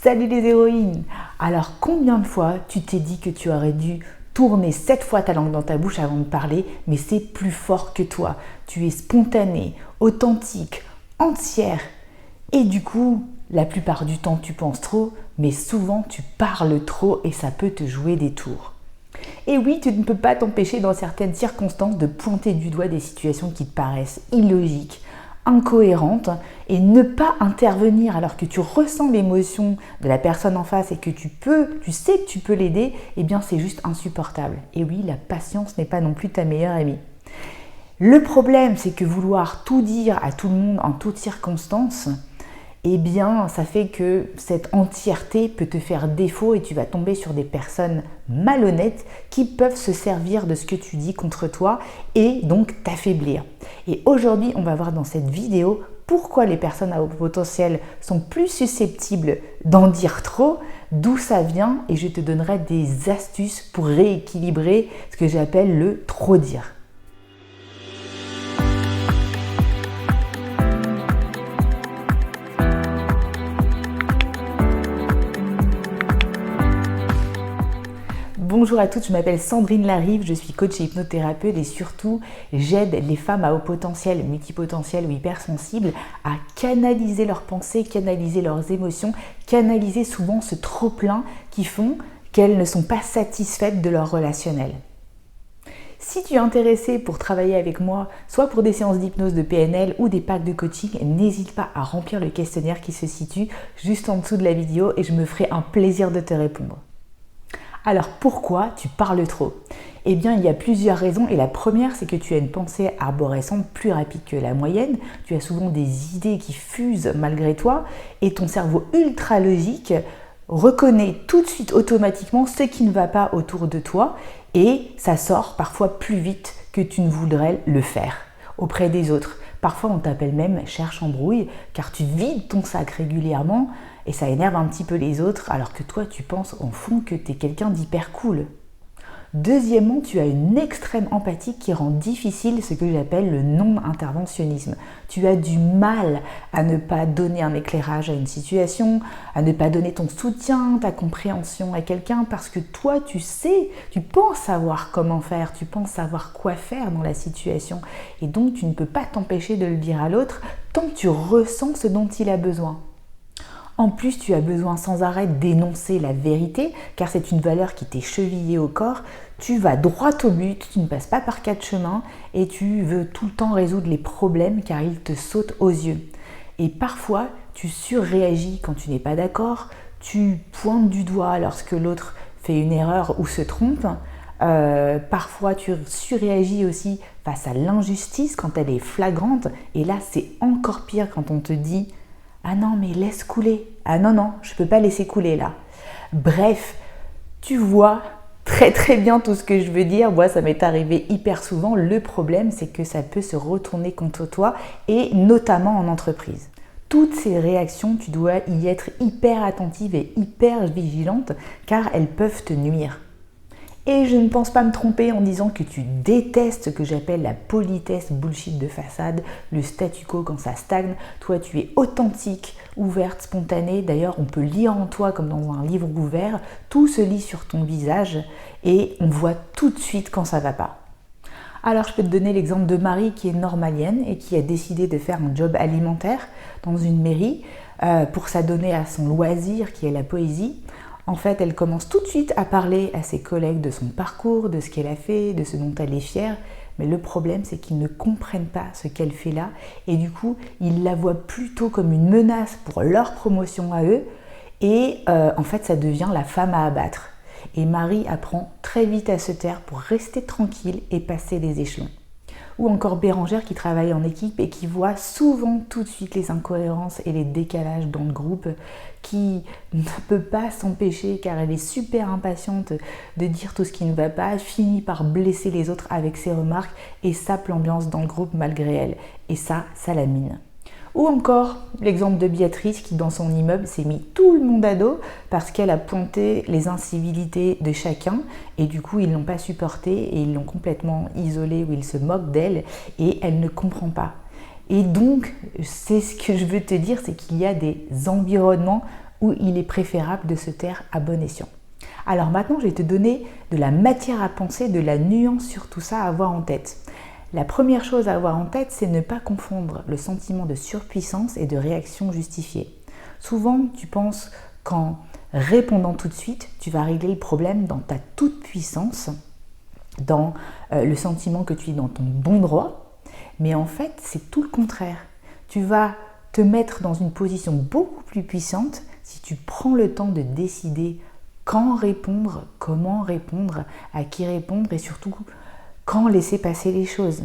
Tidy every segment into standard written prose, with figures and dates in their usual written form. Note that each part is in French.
Salut les héroïnes! Alors combien de fois tu t'es dit que tu aurais dû tourner 7 fois ta langue dans ta bouche avant de parler, mais c'est plus fort que toi. Tu es spontanée, authentique, entière. Et du coup, la plupart du temps tu penses trop, mais souvent tu parles trop et ça peut te jouer des tours. Et oui, tu ne peux pas t'empêcher dans certaines circonstances de pointer du doigt des situations qui te paraissent illogiques, incohérente et ne pas intervenir alors que tu ressens l'émotion de la personne en face et que tu sais que tu peux l'aider, eh bien c'est juste insupportable. Et oui, la patience n'est pas non plus ta meilleure amie. Le problème, c'est que vouloir tout dire à tout le monde en toutes circonstances, eh bien ça fait que cette entièreté peut te faire défaut et tu vas tomber sur des personnes malhonnêtes qui peuvent se servir de ce que tu dis contre toi et donc t'affaiblir. Et aujourd'hui, on va voir dans cette vidéo pourquoi les personnes à haut potentiel sont plus susceptibles d'en dire trop, d'où ça vient, et je te donnerai des astuces pour rééquilibrer ce que j'appelle le trop dire. Bonjour à toutes, je m'appelle Sandrine Larive, je suis coach et hypnothérapeute et surtout j'aide les femmes à haut potentiel, multipotentiel ou hypersensibles à canaliser leurs pensées, canaliser leurs émotions, canaliser souvent ce trop-plein qui font qu'elles ne sont pas satisfaites de leur relationnel. Si tu es intéressé pour travailler avec moi, soit pour des séances d'hypnose de PNL ou des packs de coaching, n'hésite pas à remplir le questionnaire qui se situe juste en dessous de la vidéo et je me ferai un plaisir de te répondre. Alors pourquoi tu parles trop? Eh bien il y a plusieurs raisons et la première c'est que tu as une pensée arborescente plus rapide que la moyenne, tu as souvent des idées qui fusent malgré toi et ton cerveau ultra logique reconnaît tout de suite automatiquement ce qui ne va pas autour de toi et ça sort parfois plus vite que tu ne voudrais le faire auprès des autres. Parfois on t'appelle même cherche embrouille car tu vides ton sac régulièrement et ça énerve un petit peu les autres alors que toi tu penses en fond que tu es quelqu'un d'hyper cool. Deuxièmement, tu as une extrême empathie qui rend difficile ce que j'appelle le non-interventionnisme. Tu as du mal à ne pas donner un éclairage à une situation, à ne pas donner ton soutien, ta compréhension à quelqu'un parce que toi tu sais, tu penses savoir comment faire, tu penses savoir quoi faire dans la situation et donc tu ne peux pas t'empêcher de le dire à l'autre tant que tu ressens ce dont il a besoin. En plus, tu as besoin sans arrêt d'énoncer la vérité, car c'est une valeur qui t'est chevillée au corps. Tu vas droit au but, tu ne passes pas par 4 chemins et tu veux tout le temps résoudre les problèmes car ils te sautent aux yeux. Et parfois, tu surréagis quand tu n'es pas d'accord, tu pointes du doigt lorsque l'autre fait une erreur ou se trompe. Parfois, tu surréagis aussi face à l'injustice quand elle est flagrante. Et là, c'est encore pire quand on te dit « Ah non, mais laisse couler. Ah non, je ne peux pas laisser couler là. » Bref, tu vois très bien tout ce que je veux dire. Moi, ça m'est arrivé hyper souvent. Le problème, c'est que ça peut se retourner contre toi et notamment en entreprise. Toutes ces réactions, tu dois y être hyper attentive et hyper vigilante car elles peuvent te nuire. Et je ne pense pas me tromper en disant que tu détestes ce que j'appelle la politesse bullshit de façade, le statu quo quand ça stagne. Toi, tu es authentique, ouverte, spontanée. D'ailleurs, on peut lire en toi comme dans un livre ouvert. Tout se lit sur ton visage et on voit tout de suite quand ça ne va pas. Alors, je peux te donner l'exemple de Marie qui est normalienne et qui a décidé de faire un job alimentaire dans une mairie pour s'adonner à son loisir qui est la poésie. En fait, elle commence tout de suite à parler à ses collègues de son parcours, de ce qu'elle a fait, de ce dont elle est fière. Mais le problème, c'est qu'ils ne comprennent pas ce qu'elle fait là. Et du coup, ils la voient plutôt comme une menace pour leur promotion à eux. Et en fait, ça devient la femme à abattre. Et Marie apprend très vite à se taire pour rester tranquille et passer les échelons. Ou encore Bérangère qui travaille en équipe et qui voit souvent tout de suite les incohérences et les décalages dans le groupe, qui ne peut pas s'empêcher car elle est super impatiente de dire tout ce qui ne va pas, finit par blesser les autres avec ses remarques et sape l'ambiance dans le groupe malgré elle. Et ça la mine. Ou encore l'exemple de Béatrice qui dans son immeuble s'est mis tout le monde à dos parce qu'elle a pointé les incivilités de chacun et du coup ils ne l'ont pas supporté et ils l'ont complètement isolée ou ils se moquent d'elle et elle ne comprend pas. Et donc c'est ce que je veux te dire, c'est qu'il y a des environnements où il est préférable de se taire à bon escient. Alors maintenant, je vais te donner de la matière à penser, de la nuance sur tout ça à avoir en tête. La première chose à avoir en tête, c'est ne pas confondre le sentiment de surpuissance et de réaction justifiée. Souvent, tu penses qu'en répondant tout de suite, tu vas régler le problème dans ta toute puissance, dans le sentiment que tu es dans ton bon droit, mais en fait, c'est tout le contraire. Tu vas te mettre dans une position beaucoup plus puissante si tu prends le temps de décider quand répondre, comment répondre, à qui répondre et surtout quand laisser passer les choses.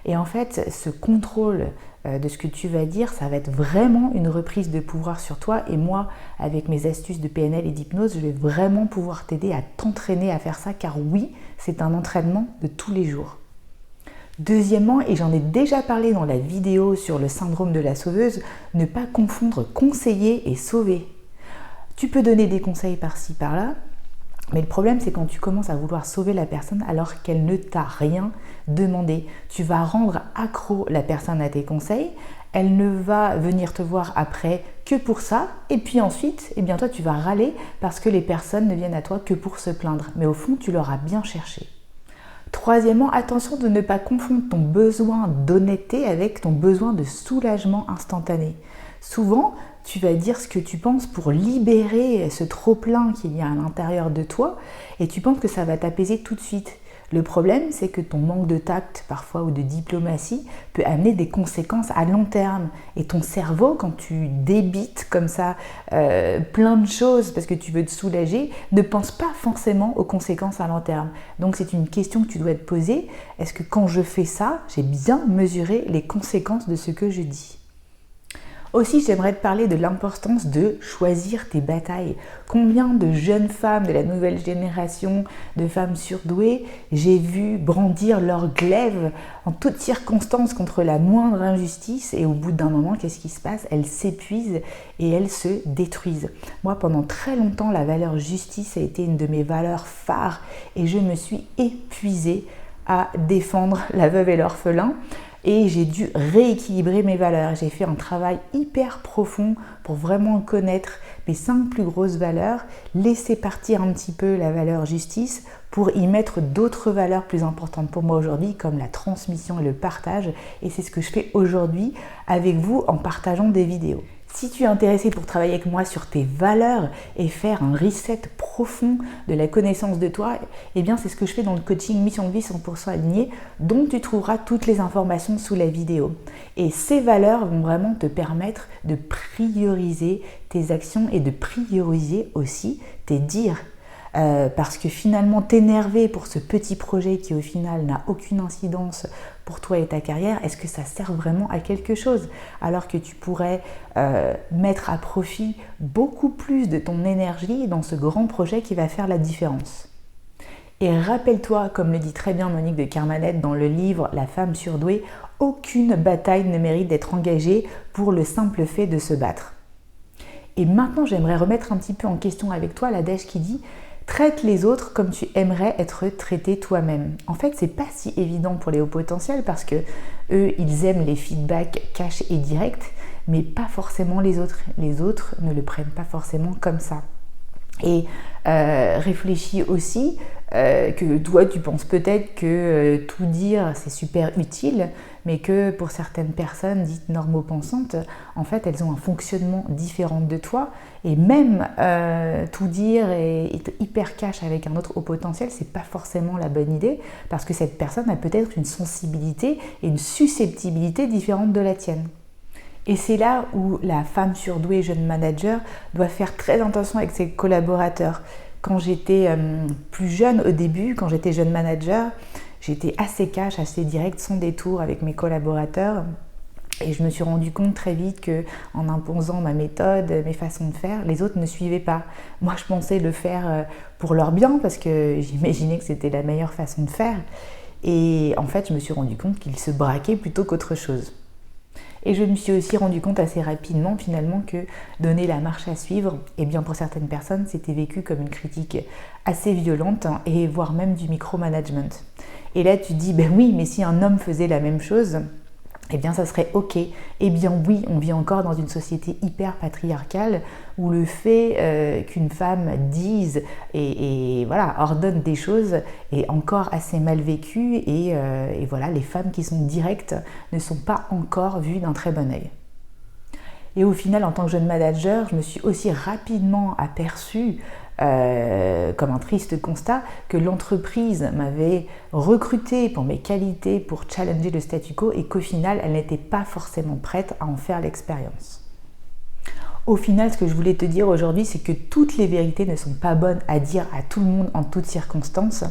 Et en fait, ce contrôle de ce que tu vas dire, ça va être vraiment une reprise de pouvoir sur toi. Et moi, avec mes astuces de PNL et d'hypnose, je vais vraiment pouvoir t'aider à t'entraîner à faire ça, car oui, c'est un entraînement de tous les jours. Deuxièmement, et j'en ai déjà parlé dans la vidéo sur le syndrome de la sauveuse, ne pas confondre conseiller et sauver. Tu peux donner des conseils par-ci, par-là, mais le problème, c'est quand tu commences à vouloir sauver la personne alors qu'elle ne t'a rien demandé. Tu vas rendre accro la personne à tes conseils, elle ne va venir te voir après que pour ça, et puis ensuite, eh bien toi, tu vas râler parce que les personnes ne viennent à toi que pour se plaindre. Mais au fond, tu l'auras bien cherché. Troisièmement, attention de ne pas confondre ton besoin d'honnêteté avec ton besoin de soulagement instantané. Souvent, tu vas dire ce que tu penses pour libérer ce trop-plein qu'il y a à l'intérieur de toi et tu penses que ça va t'apaiser tout de suite. Le problème, c'est que ton manque de tact, parfois, ou de diplomatie, peut amener des conséquences à long terme. Et ton cerveau, quand tu débites comme ça plein de choses parce que tu veux te soulager, ne pense pas forcément aux conséquences à long terme. Donc c'est une question que tu dois te poser. Est-ce que quand je fais ça, j'ai bien mesuré les conséquences de ce que je dis ? Aussi, j'aimerais te parler de l'importance de choisir tes batailles. Combien de jeunes femmes de la nouvelle génération, de femmes surdouées, j'ai vu brandir leur glaive en toutes circonstances contre la moindre injustice et au bout d'un moment, qu'est-ce qui se passe ? Elles s'épuisent et elles se détruisent. Moi, pendant très longtemps, la valeur justice a été une de mes valeurs phares et je me suis épuisée à défendre la veuve et l'orphelin. Et j'ai dû rééquilibrer mes valeurs. J'ai fait un travail hyper profond pour vraiment connaître mes 5 plus grosses valeurs, laisser partir un petit peu la valeur justice pour y mettre d'autres valeurs plus importantes pour moi aujourd'hui, comme la transmission et le partage. Et c'est ce que je fais aujourd'hui avec vous en partageant des vidéos. Si tu es intéressé pour travailler avec moi sur tes valeurs et faire un reset profond de la connaissance de toi, eh bien c'est ce que je fais dans le coaching Mission de vie 100% aligné, dont tu trouveras toutes les informations sous la vidéo. Et ces valeurs vont vraiment te permettre de prioriser tes actions et de prioriser aussi tes dires. Parce que finalement t'énerver pour ce petit projet qui au final n'a aucune incidence pour toi et ta carrière, est-ce que ça sert vraiment à quelque chose? Alors que tu pourrais mettre à profit beaucoup plus de ton énergie dans ce grand projet qui va faire la différence. Et rappelle-toi, comme le dit très bien Monique de Kermanette dans le livre La femme surdouée, aucune bataille ne mérite d'être engagée pour le simple fait de se battre. Et maintenant, j'aimerais remettre un petit peu en question avec toi l'adage qui dit « Traite les autres comme tu aimerais être traité toi-même ». En fait, c'est pas si évident pour les hauts potentiels parce que eux, ils aiment les feedbacks cash et directs, mais pas forcément les autres. Les autres ne le prennent pas forcément comme ça. Et réfléchis aussi que toi, tu penses peut-être que tout dire, c'est super utile, mais que pour certaines personnes dites normopensantes, en fait, elles ont un fonctionnement différent de toi. Et même tout dire et être hyper cash avec un autre haut potentiel, c'est pas forcément la bonne idée, parce que cette personne a peut-être une sensibilité et une susceptibilité différente de la tienne. Et c'est là où la femme surdouée jeune manager doit faire très attention avec ses collaborateurs. Quand j'étais plus jeune au début, quand j'étais jeune manager, j'étais assez cash, assez direct, sans détour avec mes collaborateurs. Et je me suis rendu compte très vite qu'en imposant ma méthode, mes façons de faire, les autres ne suivaient pas. Moi, je pensais le faire pour leur bien parce que j'imaginais que c'était la meilleure façon de faire. Et en fait, je me suis rendu compte qu'ils se braquaient plutôt qu'autre chose. Et je me suis aussi rendu compte assez rapidement finalement que donner la marche à suivre, eh bien pour certaines personnes, c'était vécu comme une critique assez violente et voire même du micromanagement. Et là tu te dis, ben oui, mais si un homme faisait la même chose, eh bien ça serait ok. Eh bien oui, on vit encore dans une société hyper patriarcale où le fait qu'une femme dise et voilà, ordonne des choses est encore assez mal vécu et voilà, les femmes qui sont directes ne sont pas encore vues d'un très bon œil. Et au final, en tant que jeune manager, je me suis aussi rapidement aperçue, comme un triste constat, que l'entreprise m'avait recruté pour mes qualités, pour challenger le statu quo, et qu'au final, elle n'était pas forcément prête à en faire l'expérience. Au final, ce que je voulais te dire aujourd'hui, c'est que toutes les vérités ne sont pas bonnes à dire à tout le monde en toutes circonstances,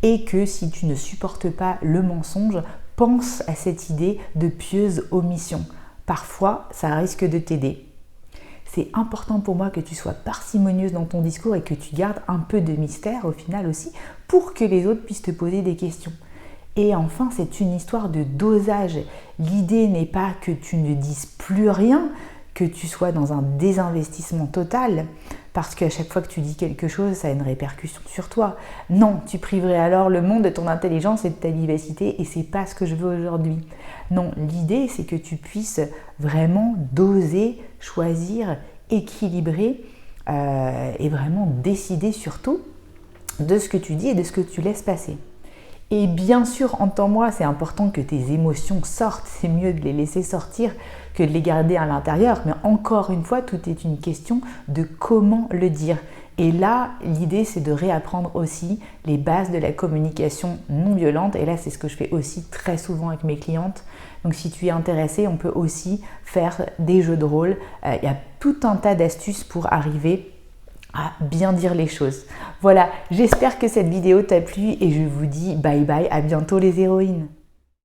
et que si tu ne supportes pas le mensonge, pense à cette idée de pieuse omission. Parfois, ça risque de t'aider. C'est important pour moi que tu sois parcimonieuse dans ton discours et que tu gardes un peu de mystère au final aussi pour que les autres puissent te poser des questions. Et enfin, c'est une histoire de dosage. L'idée n'est pas que tu ne dises plus rien, que tu sois dans un désinvestissement total, parce qu'à chaque fois que tu dis quelque chose, ça a une répercussion sur toi. Non, tu priverais alors le monde de ton intelligence et de ta vivacité, et c'est pas ce que je veux aujourd'hui. Non, l'idée c'est que tu puisses vraiment doser, choisir, équilibrer et vraiment décider surtout de ce que tu dis et de ce que tu laisses passer. Et bien sûr, entends-moi, c'est important que tes émotions sortent, c'est mieux de les laisser sortir que de les garder à l'intérieur, mais encore une fois, tout est une question de comment le dire. Et là, l'idée, c'est de réapprendre aussi les bases de la communication non violente, et là, c'est ce que je fais aussi très souvent avec mes clientes. Donc si tu es intéressé, on peut aussi faire des jeux de rôle, il y a tout un tas d'astuces pour arriver à bien dire les choses. Voilà, j'espère que cette vidéo t'a plu et je vous dis bye bye, à bientôt les héroïnes.